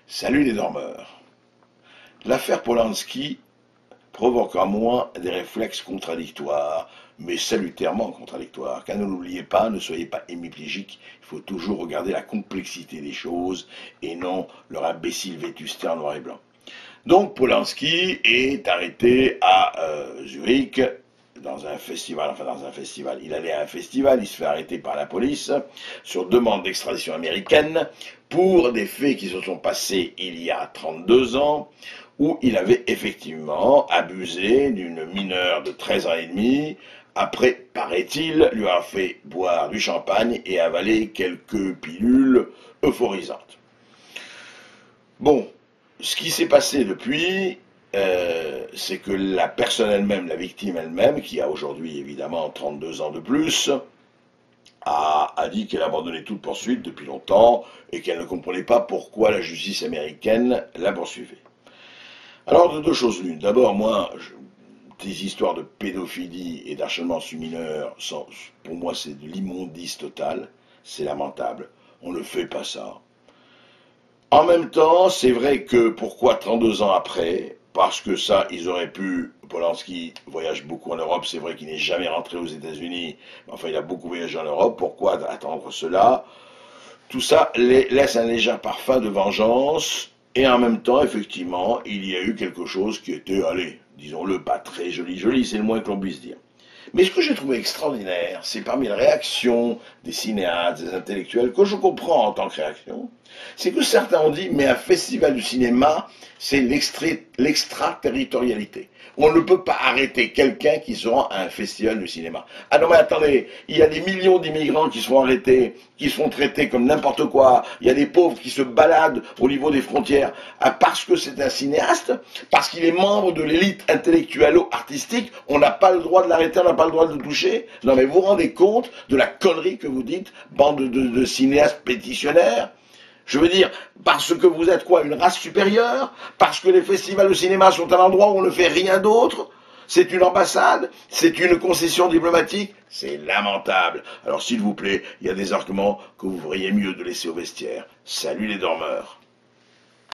Salut les dormeurs. L'affaire Polanski provoque en moi des réflexes contradictoires, mais salutairement contradictoires. Car ne l'oubliez pas, ne soyez pas hémiplégiques, il faut toujours regarder la complexité des choses et non leur imbécile vétusté en noir et blanc. Donc Polanski est arrêté à Zurich dans un festival, il allait à un festival, il se fait arrêter par la police sur demande d'extradition américaine pour des faits qui se sont passés il y a 32 ans, où il avait effectivement abusé d'une mineure de 13 ans et demi, après, paraît-il, lui a fait boire du champagne et avaler quelques pilules euphorisantes. Bon, ce qui s'est passé depuis, c'est que la personne elle-même, la victime elle-même, qui a aujourd'hui évidemment 32 ans de plus, a dit qu'elle abandonnait toute poursuite depuis longtemps et qu'elle ne comprenait pas pourquoi la justice américaine la poursuivait. Alors, de deux choses l'une. D'abord, des histoires de pédophilie et d'harcèlement sur mineurs, pour moi, c'est de l'immondice total. C'est lamentable. On ne fait pas ça. En même temps, c'est vrai que pourquoi 32 ans après? Parce que ça, ils auraient pu. Polanski voyage beaucoup en Europe, c'est vrai qu'il n'est jamais rentré aux États-Unis, mais enfin, il a beaucoup voyagé en Europe. Pourquoi attendre cela? Tout ça laisse un léger parfum de vengeance, et en même temps, effectivement, il y a eu quelque chose qui était, allez, disons-le, pas très joli, c'est le moins que l'on puisse dire. Mais ce que j'ai trouvé extraordinaire, c'est parmi les réactions des cinéastes, des intellectuels, que je comprends en tant que réaction, c'est que certains ont dit, mais un festival du cinéma, c'est l'extraterritorialité. On ne peut pas arrêter quelqu'un qui se rend à un festival du cinéma. Ah non mais attendez, il y a des millions d'immigrants qui sont arrêtés, qui sont traités comme n'importe quoi, il y a des pauvres qui se baladent au niveau des frontières parce que c'est un cinéaste, parce qu'il est membre de l'élite intellectuelle-artistique, on n'a pas le droit de l'arrêter, on n'a pas le droit de le toucher. Non mais vous vous rendez compte de la connerie que vous dites, bande de cinéastes pétitionnaires? Je veux dire, parce que vous êtes quoi, une race supérieure? Parce que les festivals de cinéma sont un endroit où on ne fait rien d'autre? C'est une ambassade? C'est une concession diplomatique? C'est lamentable. Alors s'il vous plaît, il y a des arguments que vous feriez mieux de laisser au vestiaire. Salut les dormeurs.